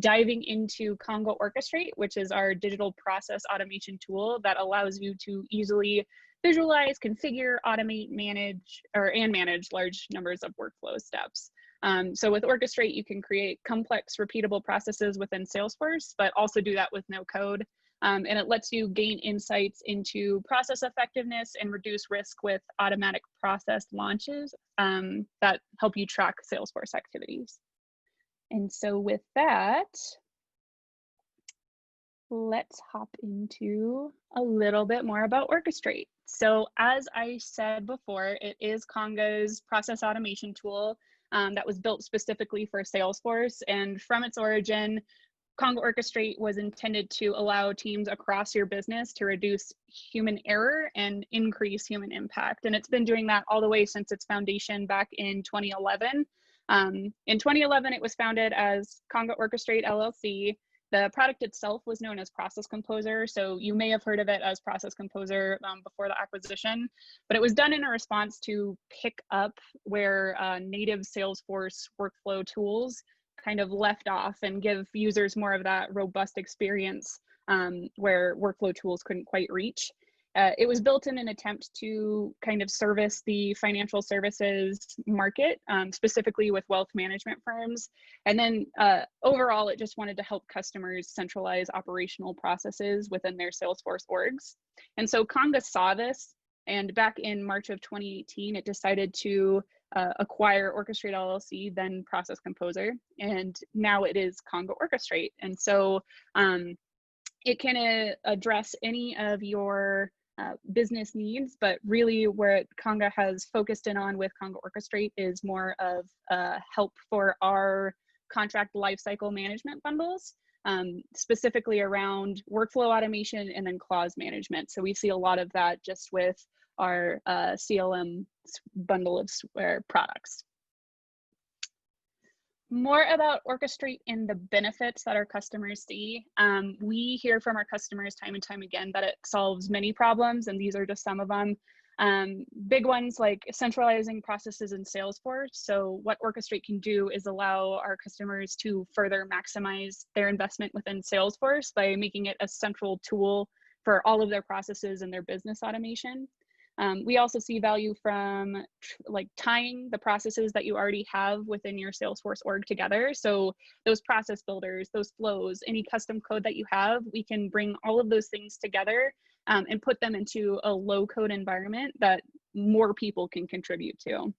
diving into Conga Orchestrate, which is our digital process automation tool that allows you to easily visualize, configure, automate, manage large numbers of workflow steps. So with Orchestrate, you can create complex, repeatable processes within Salesforce, but also do that with no code. And it lets you gain insights into process effectiveness and reduce risk with automatic process launches that help you track Salesforce activities. And so with that, let's hop into a little bit more about Orchestrate. So as I said before, it is Conga's process automation tool that was built specifically for Salesforce. And from its origin, Conga Orchestrate was intended to allow teams across your business to reduce human error and increase human impact. And it's been doing that all the way since its foundation back in 2011. In 2011, it was founded as Conga Orchestrate LLC. The product itself was known as Process Composer, so you may have heard of it as Process Composer before the acquisition, but it was done in a response to pick up where native Salesforce workflow tools kind of left off and give users more of that robust experience where workflow tools couldn't quite reach. It was built in an attempt to kind of service the financial services market, specifically with wealth management firms. And then overall, it just wanted to help customers centralize operational processes within their Salesforce orgs. And so Conga saw this, and back in March of 2018, it decided to acquire Orchestrate LLC, then Process Composer, and now it is Conga Orchestrate. And so it can address any of your business needs, but really where Conga has focused in on with Conga Orchestrate is more of help for our contract lifecycle management bundles, specifically around workflow automation and then clause management. So we see a lot of that just with our CLM bundle of products. More about Orchestrate and the benefits that our customers see. We hear from our customers time and time again that it solves many problems, and these are just some of them. Big ones like centralizing processes in Salesforce. So what Orchestrate can do is allow our customers to further maximize their investment within Salesforce by making it a central tool for all of their processes and their business automation. We also see value from like tying the processes that you already have within your Salesforce org together. So those process builders, those flows, any custom code that you have, we can bring all of those things together and put them into a low code environment that more people can contribute to.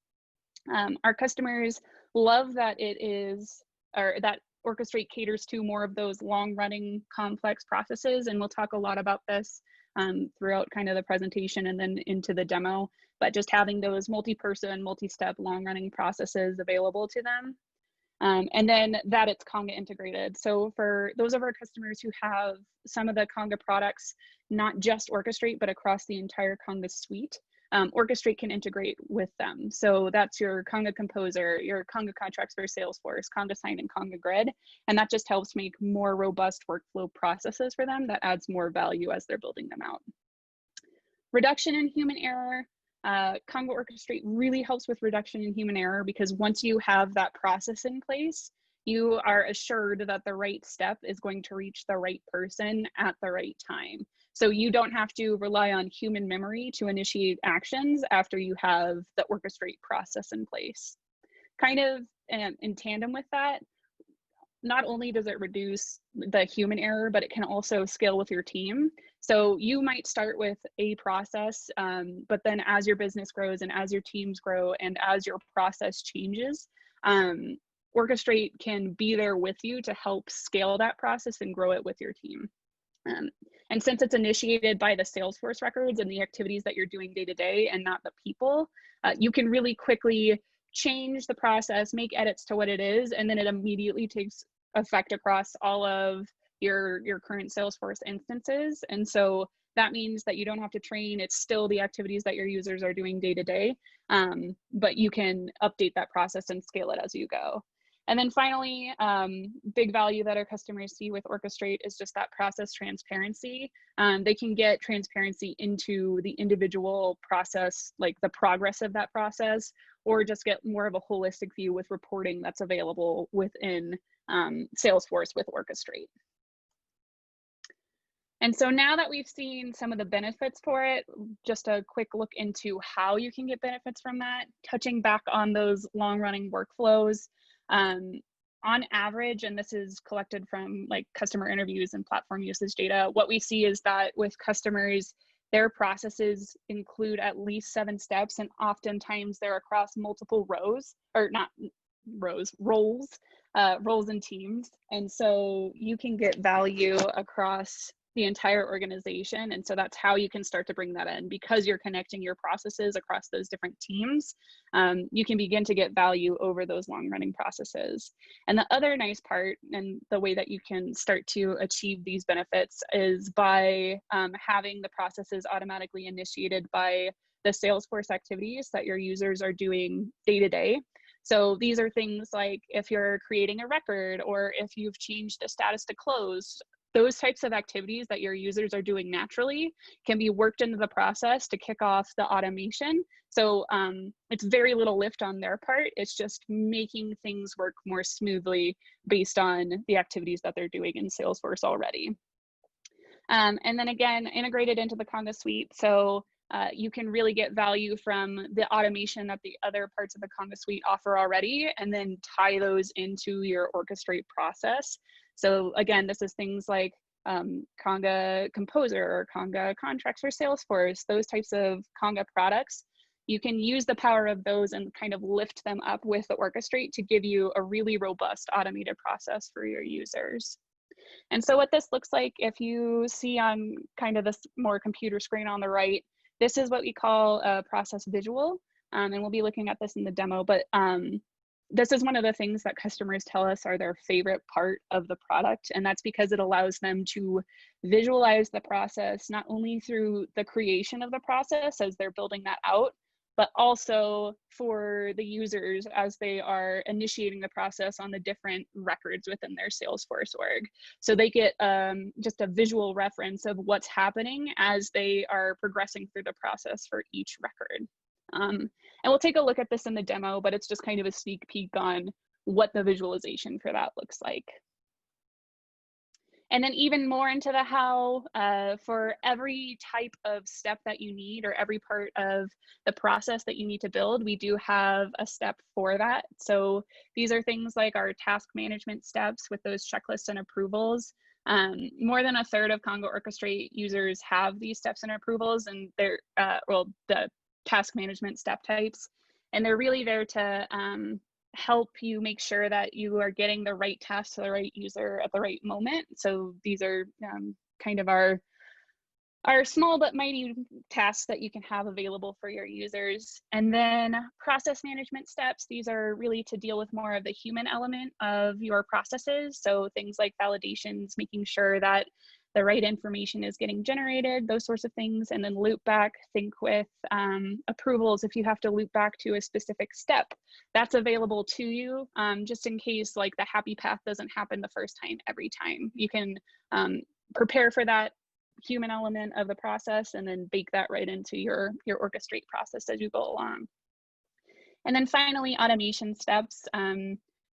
Our customers love that that Orchestrate caters to more of those long running complex processes. And we'll talk a lot about this throughout kind of the presentation and then into the demo, but just having those multi-person, multi-step, long-running processes available to them. And then that it's Conga integrated. So for those of our customers who have some of the Conga products, not just Orchestrate, but across the entire Conga suite, Orchestrate can integrate with them. So that's your Conga Composer, your Conga Contracts for Salesforce, Conga Sign, and Conga Grid. And that just helps make more robust workflow processes for them that adds more value as they're building them out. Reduction in human error. Conga Orchestrate really helps with reduction in human error because once you have that process in place, you are assured that the right step is going to reach the right person at the right time. So you don't have to rely on human memory to initiate actions after you have the Orchestrate process in place. Kind of in tandem with that, not only does it reduce the human error, but it can also scale with your team. So you might start with a process, but then as your business grows and as your teams grow and as your process changes, Orchestrate can be there with you to help scale that process and grow it with your team. And since it's initiated by the Salesforce records and the activities that you're doing day to day and not the people, you can really quickly change the process, make edits to what it is, and then it immediately takes effect across all of your current Salesforce instances. And so that means that you don't have to train. It's still the activities that your users are doing day to day, but you can update that process and scale it as you go. And then finally, big value that our customers see with Orchestrate is just that process transparency. They can get transparency into the individual process, like the progress of that process, or just get more of a holistic view with reporting that's available within Salesforce with Orchestrate. And so now that we've seen some of the benefits for it, just a quick look into how you can get benefits from that, touching back on those long-running workflows. On average, and this is collected from like customer interviews and platform usage data, what we see is that with customers, their processes include at least 7 steps, and oftentimes they're across multiple roles and teams. And so you can get value across the entire organization. And so that's how you can start to bring that in, because you're connecting your processes across those different teams. You can begin to get value over those long running processes. And the other nice part, and the way that you can start to achieve these benefits, is by having the processes automatically initiated by the Salesforce activities that your users are doing day to day. So these are things like if you're creating a record, or if you've changed a status to closed, those types of activities that your users are doing naturally can be worked into the process to kick off the automation. So it's very little lift on their part. It's just making things work more smoothly based on the activities that they're doing in Salesforce already. And then again, integrated into the Conga suite. So you can really get value from the automation that the other parts of the Conga suite offer already, and then tie those into your Orchestrate process. So again, this is things like Conga Composer or Conga Contracts for Salesforce, those types of Conga products. You can use the power of those and kind of lift them up with the Orchestrate to give you a really robust automated process for your users. And so what this looks like, if you see on kind of this more computer screen on the right, this is what we call a process visual. And we'll be looking at this in the demo, but this is one of the things that customers tell us are their favorite part of the product. And that's because it allows them to visualize the process, not only through the creation of the process as they're building that out, but also for the users as they are initiating the process on the different records within their Salesforce org. So they get just a visual reference of what's happening as they are progressing through the process for each record. And we'll take a look at this in the demo, but it's just kind of a sneak peek on what the visualization for that looks like. And then even more into the how, for every type of step that you need, or every part of the process that you need to build, we do have a step for that. So these are things like our task management steps with those checklists and approvals. More than a third of Conga Orchestrate users have these steps and approvals, and they're, the task management step types, and they're really there to help you make sure that you are getting the right task to the right user at the right moment. So these are kind of our small but mighty tasks that you can have available for your users. And then process management steps, these are really to deal with more of the human element of your processes. So things like validations, making sure that the right information is getting generated, those sorts of things. And then loop back, think with approvals. If you have to loop back to a specific step, that's available to you, just in case like the happy path doesn't happen the first time every time. You can prepare for that human element of the process and then bake that right into your Orchestrate process as you go along. And then finally, automation steps.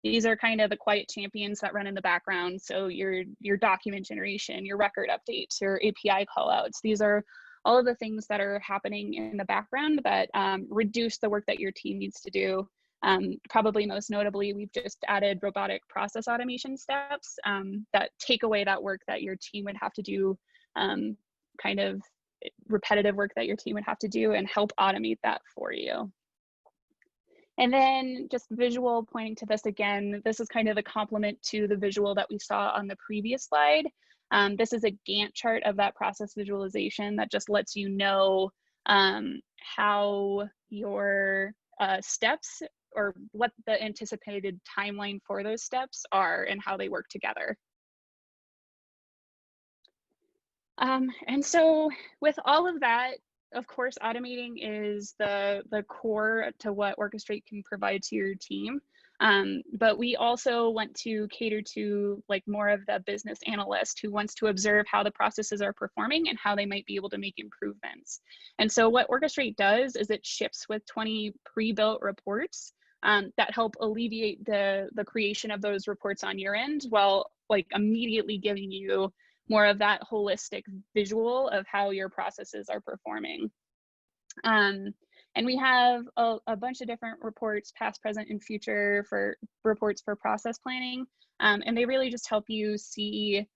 These are kind of the quiet champions that run in the background. So your document generation, your record updates, your API callouts. These are all of the things that are happening in the background that reduce the work that your team needs to do. Probably most notably, we've just added robotic process automation steps that take away that work that your team would have to do, kind of repetitive work that your team would have to do, and help automate that for you. And then just visual, pointing to this again, this is kind of the complement to the visual that we saw on the previous slide. This is a Gantt chart of that process visualization that just lets you know how your steps, or what the anticipated timeline for those steps are and how they work together. And so with all of that, of course, automating is the core to what Orchestrate can provide to your team. But we also want to cater to like more of the business analyst who wants to observe how the processes are performing and how they might be able to make improvements. And so what Orchestrate does is it ships with 20 pre-built reports that help alleviate the creation of those reports on your end, while like immediately giving you more of that holistic visual of how your processes are performing. And we have a bunch of different reports, past, present, and future, for reports for process planning. And they really just help you see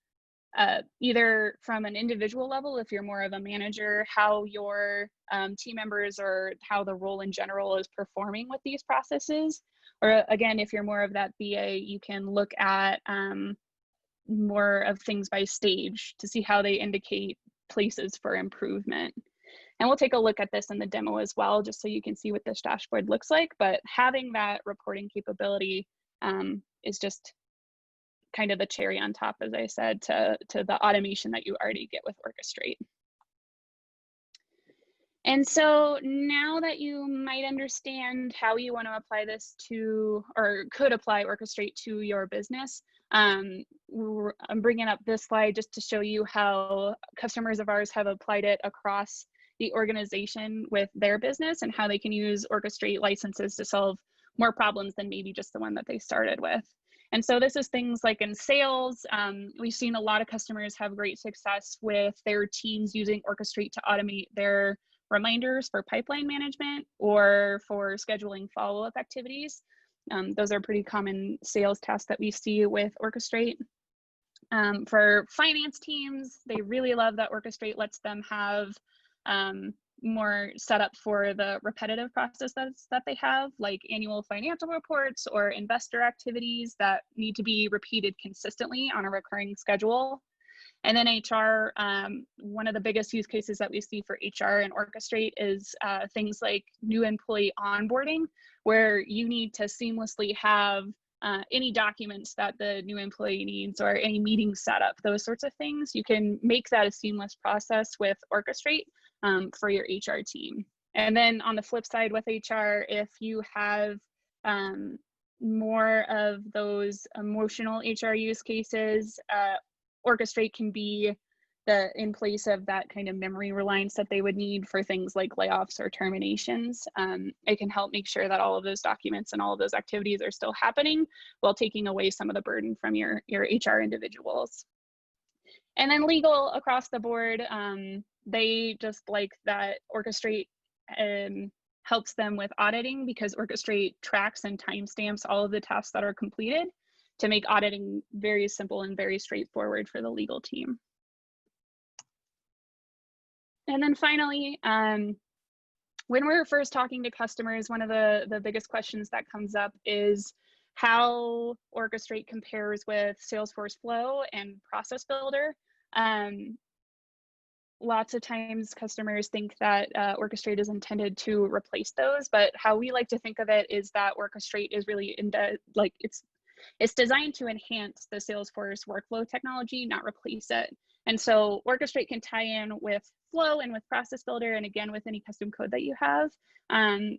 either from an individual level, if you're more of a manager, how your team members or how the role in general is performing with these processes. Or again, if you're more of that BA, you can look at more of things by stage to see how they indicate places for improvement. And we'll take a look at this in the demo as well, just so you can see what this dashboard looks like. But having that reporting capability is just kind of the cherry on top, as I said, to the automation that you already get with Orchestrate. And so now that you might understand how you want to apply this to, or could apply Orchestrate to your business, I'm bringing up this slide just to show you how customers of ours have applied it across the organization with their business, and how they can use Orchestrate licenses to solve more problems than maybe just the one that they started with. And so this is things like in sales. We've seen a lot of customers have great success with their teams using Orchestrate to automate their reminders for pipeline management or for scheduling follow-up activities. Those are pretty common sales tasks that we see with Orchestrate. For finance teams, they really love that Orchestrate lets them have more setup for the repetitive processes that they have, like annual financial reports or investor activities that need to be repeated consistently on a recurring schedule. And then HR, one of the biggest use cases that we see for HR and Orchestrate is things like new employee onboarding, where you need to seamlessly have any documents that the new employee needs or any meeting setup, those sorts of things. You can make that a seamless process with Orchestrate for your HR team. And then on the flip side with HR, if you have more of those emotional HR use cases, Orchestrate can be in place of that kind of memory reliance that they would need for things like layoffs or terminations. It can help make sure that all of those documents and all of those activities are still happening while taking away some of the burden from your HR individuals. And then legal across the board, they just like that Orchestrate helps them with auditing, because Orchestrate tracks and timestamps all of the tasks that are completed to make auditing very simple and very straightforward for the legal team. And then finally, when we're first talking to customers, one of the biggest questions that comes up is how Orchestrate compares with Salesforce Flow and Process Builder. Lots of times customers think that Orchestrate is intended to replace those, but how we like to think of it is that Orchestrate is really it's designed to enhance the Salesforce workflow technology, not replace it. And so Orchestrate can tie in with Flow and with Process Builder, and again, with any custom code that you have, and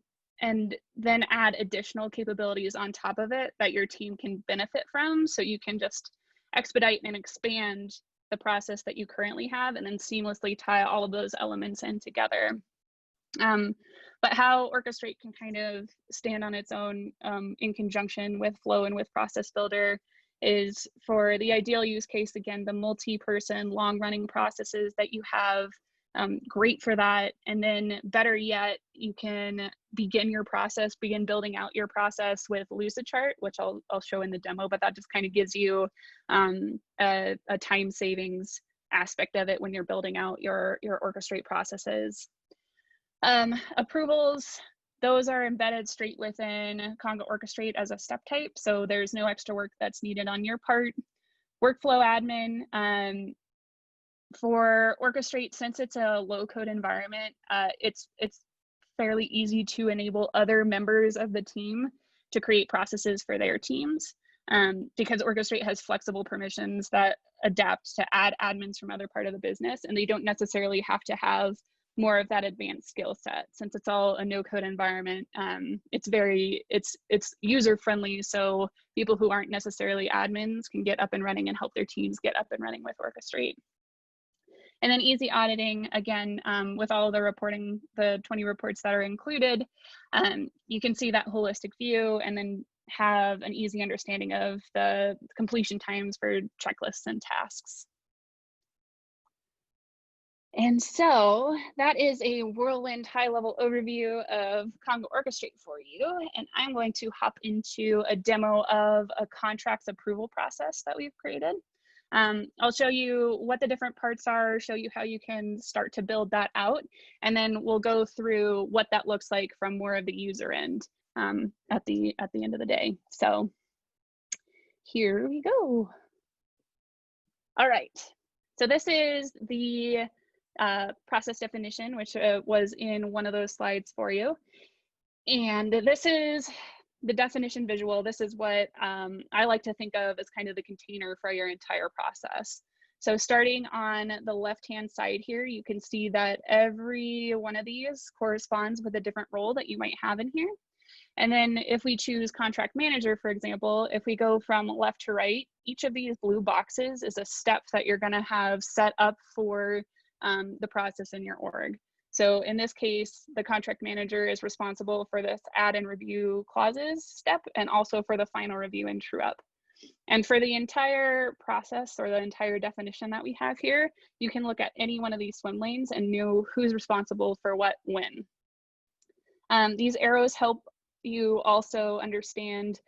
then add additional capabilities on top of it that your team can benefit from. So you can just expedite and expand the process that you currently have, and then seamlessly tie all of those elements in together. But how Orchestrate can kind of stand on its own in conjunction with Flow and with Process Builder is for the ideal use case, again, the multi-person long-running processes that you have, great for that. And then better yet, you can begin building out your process with Lucidchart, which I'll show in the demo, but that just kind of gives you a time savings aspect of it when you're building out your Orchestrate processes. Approvals, those are embedded straight within Conga Orchestrate as a step type, so there's no extra work that's needed on your part. Workflow admin, for Orchestrate, since it's a low-code environment, it's fairly easy to enable other members of the team to create processes for their teams, because Orchestrate has flexible permissions that adapt to add admins from other part of the business, and they don't necessarily have to have more of that advanced skill set. Since it's all a no-code environment, it's user-friendly, so people who aren't necessarily admins can get up and running and help their teams get up and running with Orchestrate. And then easy auditing, again, with all the reporting, the 20 reports that are included, you can see that holistic view and then have an easy understanding of the completion times for checklists and tasks. And so that is a whirlwind high-level overview of Conga Orchestrate for you. And I'm going to hop into a demo of a contracts approval process that we've created. I'll show you what the different parts are, show you how you can start to build that out, and then we'll go through what that looks like from more of the user end at the end of the day. So here we go. All right, so this is the process definition, which was in one of those slides for you. And this is the definition visual. This is what I like to think of as kind of the container for your entire process. So starting on the left-hand side here, you can see that every one of these corresponds with a different role that you might have in here. And then if we choose contract manager, for example, if we go from left to right, each of these blue boxes is a step that you're gonna have set up for the process in your org. So in this case, the contract manager is responsible for this add and review clauses step and also for the final review and true up. And for the entire process or the entire definition that we have here, you can look at any one of these swim lanes and know who's responsible for what when. These arrows help you also understand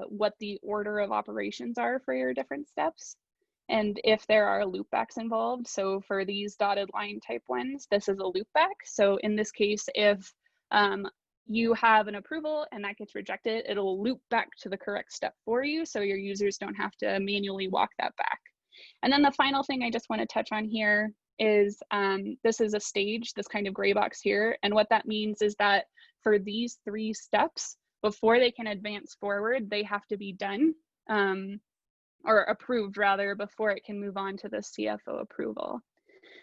what the order of operations are for your different steps. And if there are loopbacks involved, so for these dotted line type ones, this is a loopback. So in this case, if you have an approval and that gets rejected, it'll loop back to the correct step for you, so your users don't have to manually walk that back. And then the final thing I just want to touch on here is this is a stage, this kind of gray box here. And what that means is that for these 3 steps, before they can advance forward, they have to be done. Or approved rather, before it can move on to the CFO approval.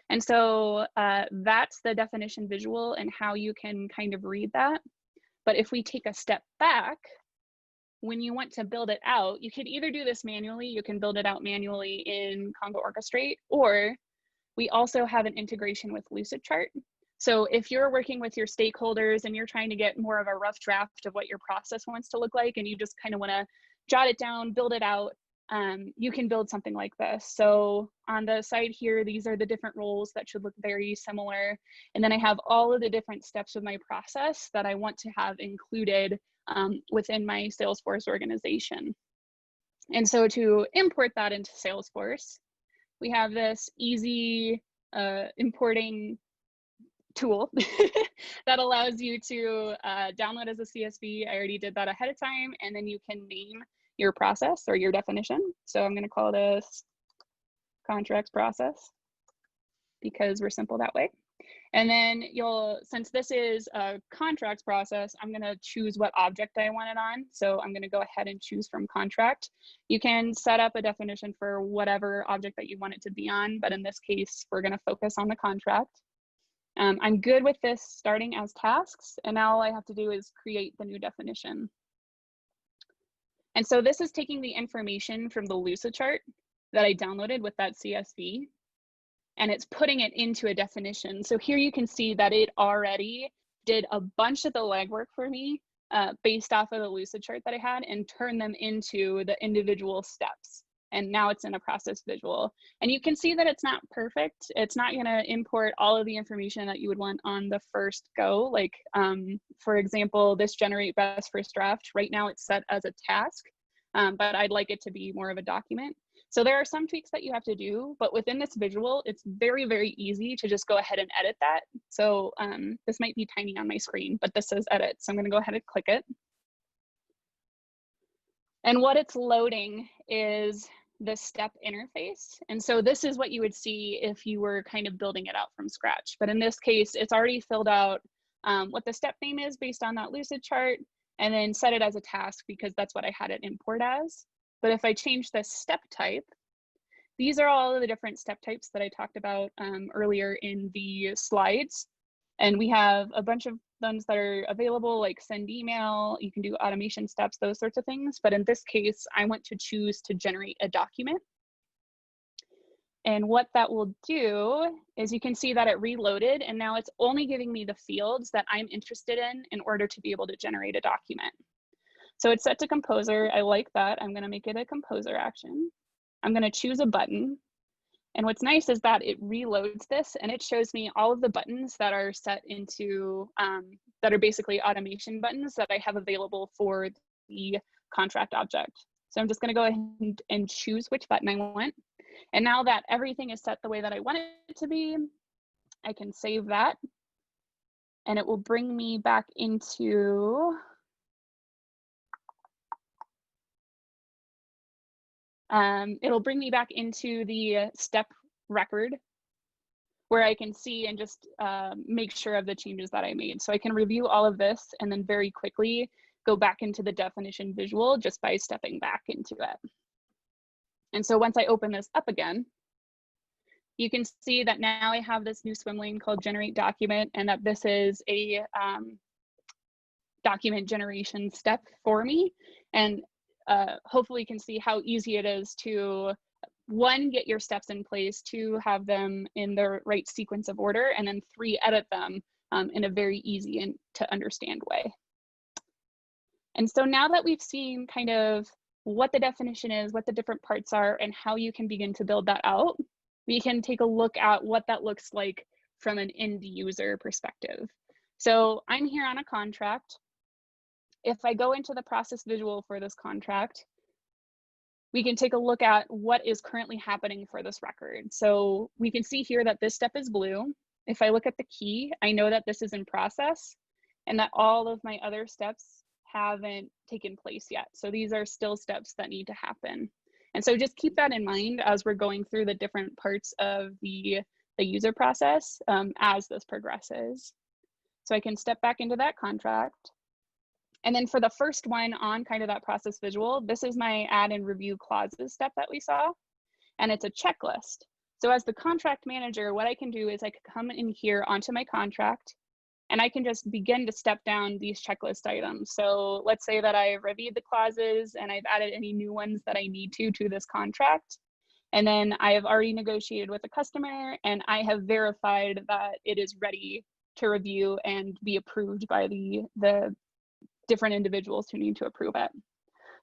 And so that's the definition visual and how you can kind of read that. But if we take a step back, when you want to build it out, you can either do this manually, you can build it out manually in Conga Orchestrate, or we also have an integration with Lucidchart. So if you're working with your stakeholders and you're trying to get more of a rough draft of what your process wants to look like, and you just kind of want to jot it down, build it out, you can build something like this. So on the side here, these are the different roles that should look very similar. And then I have all of the different steps of my process that I want to have included within my Salesforce organization. And so to import that into Salesforce, we have this easy importing tool that allows you to download as a CSV. I already did that ahead of time, and then you can name your process or your definition. So I'm going to call this contracts process because we're simple that way. And then since this is a contracts process, I'm going to choose what object I want it on. So I'm going to go ahead and choose from contract. You can set up a definition for whatever object that you want it to be on, but in this case, we're going to focus on the contract. I'm good with this starting as tasks, and now all I have to do is create the new definition. And so this is taking the information from the Lucidchart that I downloaded with that CSV, and it's putting it into a definition. So here you can see that it already did a bunch of the legwork for me based off of the Lucidchart that I had and turned them into the individual steps. And now it's in a process visual. And you can see that it's not perfect. It's not gonna import all of the information that you would want on the first go. Like, for example, this generate best first draft, right now it's set as a task, but I'd like it to be more of a document. So there are some tweaks that you have to do, but within this visual, it's very, very easy to just go ahead and edit that. So this might be tiny on my screen, but this says edit. So I'm gonna go ahead and click it. And what it's loading is the step interface. And so this is what you would see if you were kind of building it out from scratch. But in this case, it's already filled out what the step name is based on that Lucidchart, and then set it as a task because that's what I had it import as. But if I change the step type, these are all of the different step types that I talked about earlier in the slides. And we have a bunch of ones that are available, like send email, you can do automation steps, those sorts of things. But in this case, I want to choose to generate a document. And what that will do is you can see that it reloaded, and now it's only giving me the fields that I'm interested in order to be able to generate a document. So it's set to composer. I like that. I'm going to make it a composer action. I'm going to choose a button. And what's nice is that it reloads this and it shows me all of the buttons that are set into, that are basically automation buttons that I have available for the contract object. So I'm just going to go ahead and choose which button I want. And now that everything is set the way that I want it to be, I can save that. And it will bring me back into, it'll bring me back into the step record where I can see and just make sure of the changes that I made. So I can review all of this and then very quickly go back into the definition visual just by stepping back into it. And so once I open this up again, you can see that now I have this new swim lane called generate document, and that this is a document generation step for me. And hopefully you can see how easy it is to, one, get your steps in place, two, have them in the right sequence of order, and then three, edit them in a very easy and to understand way. And so now that we've seen kind of what the definition is, what the different parts are, and how you can begin to build that out, we can take a look at what that looks like from an end user perspective. So I'm here on a contract. If I go into the process visual for this contract, we can take a look at what is currently happening for this record. So we can see here that this step is blue. If I look at the key, I know that this is in process and that all of my other steps haven't taken place yet. So these are still steps that need to happen. And so just keep that in mind as we're going through the different parts of the user process as this progresses. So I can step back into that contract. And then for the first one on kind of that process visual, this is my add and review clauses step that we saw, and it's a checklist. So as the contract manager, what I can do is I can come in here onto my contract and I can just begin to step down these checklist items. So let's say that I've reviewed the clauses and I've added any new ones that I need to this contract. And then I have already negotiated with the customer and I have verified that it is ready to review and be approved by the different individuals who need to approve it.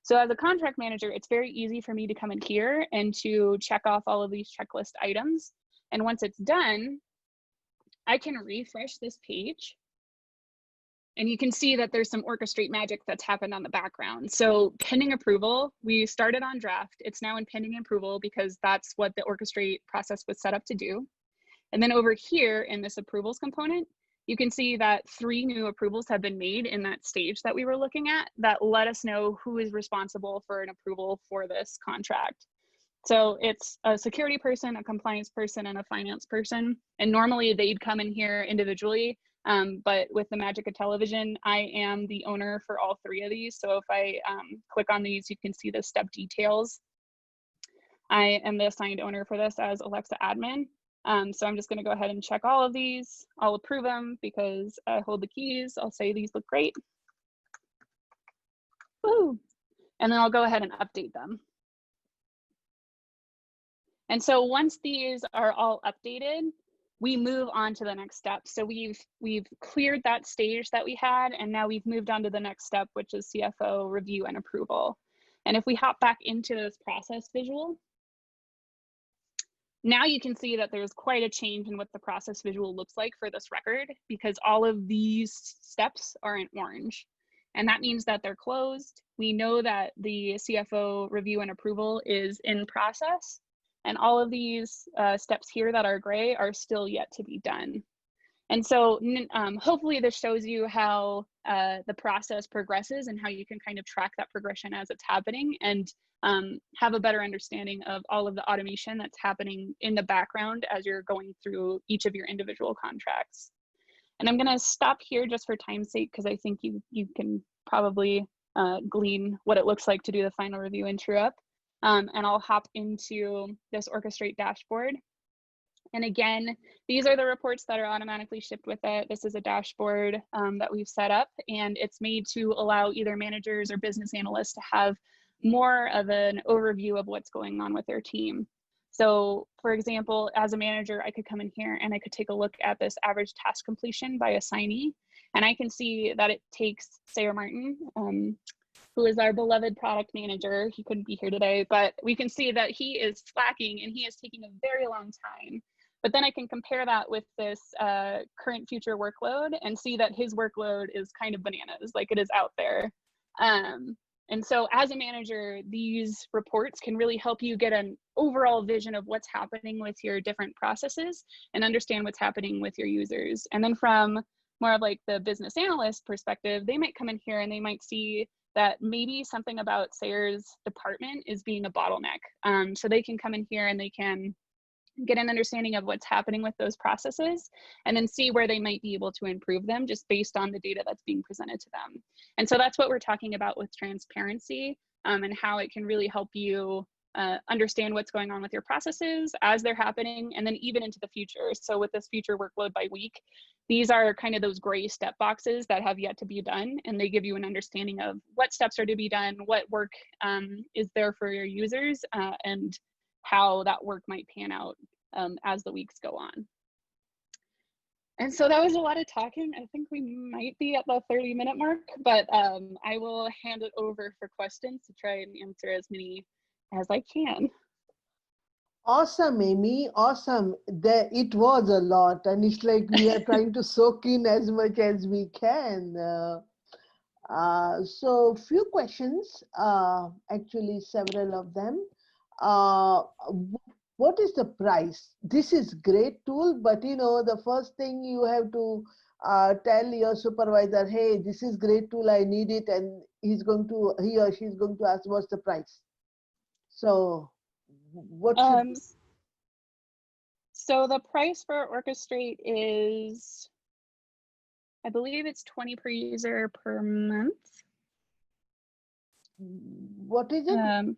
So as a contract manager, it's very easy for me to come in here and to check off all of these checklist items. And once it's done, I can refresh this page and you can see that there's some Orchestrate magic that's happened on the background. So pending approval, we started on draft. It's now in pending approval because that's what the Orchestrate process was set up to do. And then over here in this approvals component, you can see that 3 new approvals have been made in that stage that we were looking at that let us know who is responsible for an approval for this contract. So it's a security person, a compliance person, and a finance person. And normally they'd come in here individually, but with the magic of television, I am the owner for all 3 of these. So if I click on these, you can see the step details. I am the assigned owner for this as Alexa admin. So I'm just going to go ahead and check all of these. I'll approve them because I hold the keys. I'll say these look great. Woo! And then I'll go ahead and update them. And so once these are all updated, we move on to the next step. So we've cleared that stage that we had, and now we've moved on to the next step, which is CFO review and approval. And if we hop back into this process visual, now you can see that there's quite a change in what the process visual looks like for this record because all of these steps are in orange. And that means that they're closed. We know that the CFO review and approval is in process. And all of these steps here that are gray are still yet to be done. And so hopefully this shows you how the process progresses and how you can kind of track that progression as it's happening and have a better understanding of all of the automation that's happening in the background as you're going through each of your individual contracts. And I'm gonna stop here just for time's sake because I think you can probably glean what it looks like to do the final review and true up. And I'll hop into this Orchestrate dashboard. And again, these are the reports that are automatically shipped with it. This is a dashboard that we've set up, and it's made to allow either managers or business analysts to have more of an overview of what's going on with their team. So for example, as a manager, I could come in here and I could take a look at this average task completion by assignee. And I can see that it takes Sarah Martin, who is our beloved product manager. He couldn't be here today, but we can see that he is slacking and he is taking a very long time. But then I can compare that with this current future workload and see that his workload is kind of bananas, like it is out there. And so as a manager, these reports can really help you get an overall vision of what's happening with your different processes and understand what's happening with your users. And then from more of like the business analyst perspective, they might come in here and they might see that maybe something about Sayer's department is being a bottleneck. So they can come in here and they can get an understanding of what's happening with those processes and then see where they might be able to improve them just based on the data that's being presented to them. And so that's what we're talking about with transparency and how it can really help you understand what's going on with your processes as they're happening and then even into the future. So with this future workload by week, these are kind of those gray step boxes that have yet to be done, and they give you an understanding of what steps are to be done, what work is there for your users, and how that work might pan out as the weeks go on. And so that was a lot of talking. I think we might be at the 30-minute mark, but I will hand it over for questions to try and answer as many as I can. Awesome, Amy. Awesome. It was a lot, and it's like we are trying to soak in as much as we can. So few questions, actually several of them. What is the price? This is great tool, but you know, the first thing you have to tell your supervisor, hey, this is great tool, I need it, and he or she is going to ask what's the price. So what should so the price for Orchestrate is, I believe it's 20 per user per month. What is it?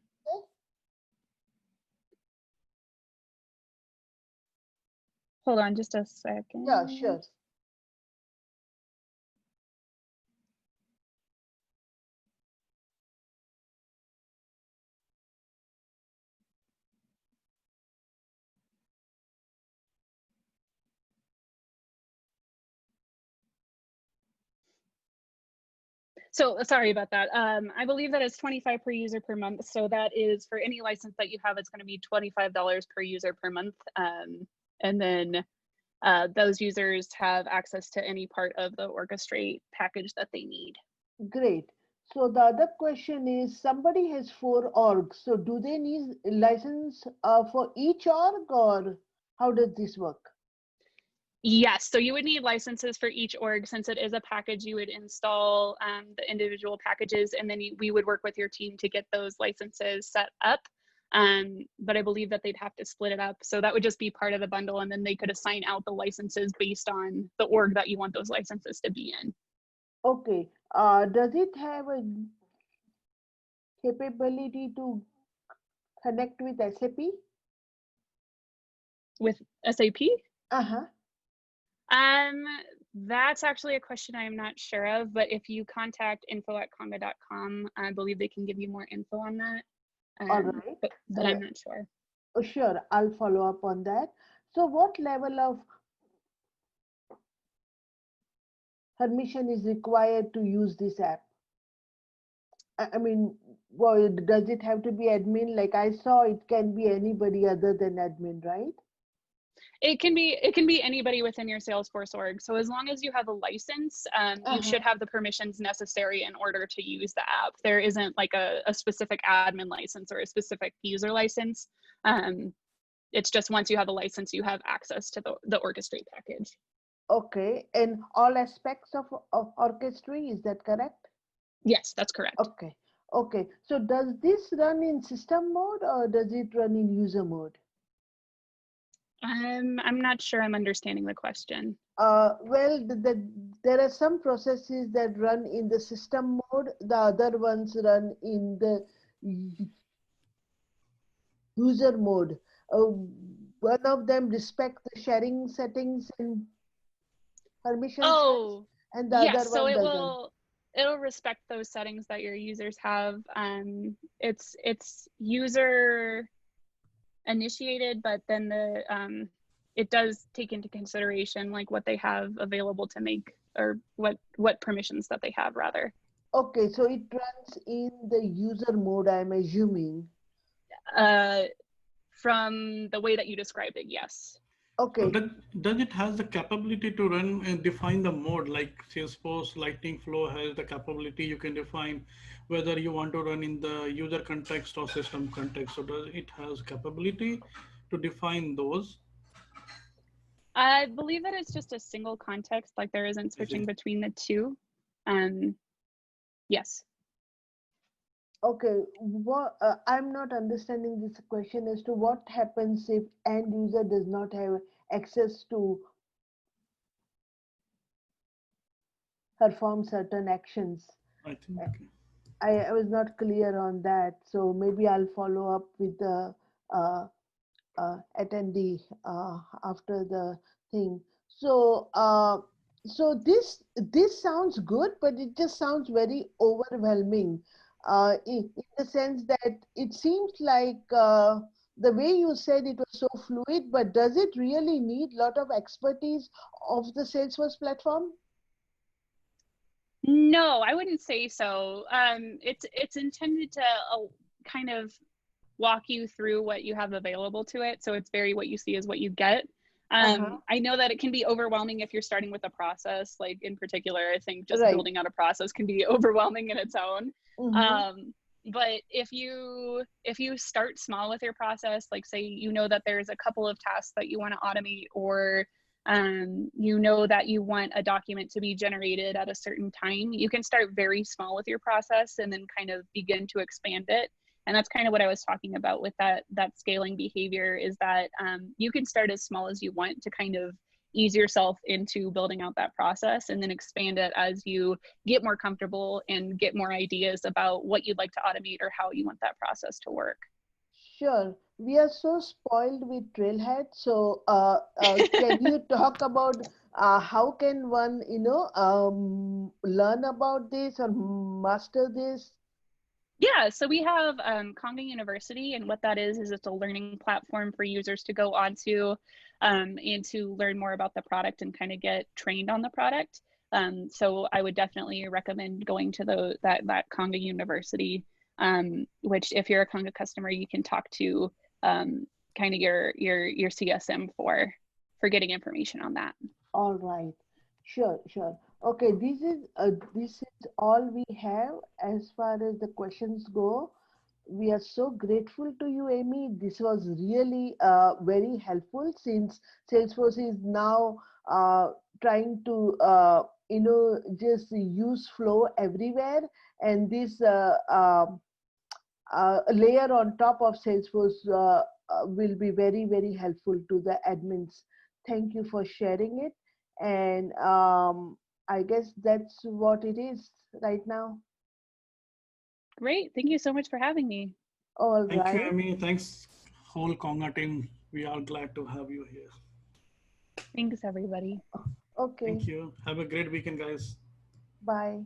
Hold on just a second. Yeah, sure. So sorry about that. I believe that it's 25 per user per month. So that is for any license that you have, it's going to be $25 per user per month. And then those users have access to any part of the Orchestrate package that they need. Great. So the other question is, somebody has 4 orgs. So do they need a license for each org, or how does this work? Yes, so you would need licenses for each org. Since it is a package, you would install the individual packages, and then we would work with your team to get those licenses set up. But I believe that they'd have to split it up. So that would just be part of the bundle, and then they could assign out the licenses based on the org that you want those licenses to be in. Okay. Does it have a capability to connect with SAP? With SAP? Uh-huh. That's actually a question I'm not sure of, but if you contact info@conga.com, I believe they can give you more info on that. All right. But I'm not sure. Oh, sure, I'll follow up on that. So what level of permission is required to use this app? I mean, well, does it have to be admin? Like I saw, it can be anybody other than admin, right? It can be anybody within your Salesforce org. So as long as you have a license, you should have the permissions necessary in order to use the app. There isn't like a specific admin license or a specific user license. It's just once you have a license, you have access to the Orchestrate package. Okay, and all aspects of Orchestrate, is that correct? Yes, that's correct. Okay, okay. So does this run in system mode or does it run in user mode? I'm not sure I'm understanding the question. Well, there are some processes that run in the system mode. The other ones run in the user mode. one of them respect the sharing settings and permissions rights, Oh, and the yes. other So one doesn't? it'll respect those settings that your users have. It's user initiated, but then it does take into consideration like what they have available to make, or what permissions that they have rather. Okay, so it runs in the user mode, I'm assuming. From the way that you described it, yes. So Okay, does it has the capability to run and define the mode, like Salesforce Lightning Flow has the capability you can define whether you want to run in the user context or system context. So does it has capability to define those? I believe that it's just a single context, like there isn't Is switching it? between the two. Yes. okay. What I'm not understanding this question as to what happens if end user does not have access to perform certain actions. I think. I was not clear on that, so maybe I'll follow up with the uh, attendee after the thing. So, so this sounds good, but it just sounds very overwhelming, in the sense that it seems like the way you said it was so fluid, but does it really need a lot of expertise of the Salesforce platform? No, I wouldn't say so. It's intended to kind of walk you through what you have available to it. So it's very what you see is what you get. Uh-huh. I know that it can be overwhelming if you're starting with a process. Like in particular, I think just Right. building out a process can be overwhelming in its own. Mm-hmm. But if you start small with your process, like say you know that there's a couple of tasks that you want to automate, or you know that you want a document to be generated at a certain time, you can start very small with your process and then kind of begin to expand it. And that's kind of what I was talking about with that scaling behavior, is that you can start as small as you want to kind of ease yourself into building out that process, and then expand it as you get more comfortable and get more ideas about what you'd like to automate or how you want that process to work. Sure. We are so spoiled with Trailhead. So, can you talk about how can one, learn about this or master this? Yeah, so we have Conga University, and what that is it's a learning platform for users to go onto, and to learn more about the product and kind of get trained on the product. So I would definitely recommend going to that Conga University, which if you're a Conga customer, you can talk to kind of your CSM for getting information on that. All right. Sure, sure. Okay, this is all we have as far as the questions go. We are so grateful to you, Amy. This was really very helpful, since Salesforce is now trying to just use flow everywhere, and this layer on top of Salesforce will be very, very helpful to the admins. Thank you for sharing it. And I guess that's what it is right now. Great. Thank you so much for having me. All Thank you, right. Amy. Thanks, whole Conga team. We are glad to have you here. Thanks, everybody. Okay. Thank you. Have a great weekend, guys. Bye.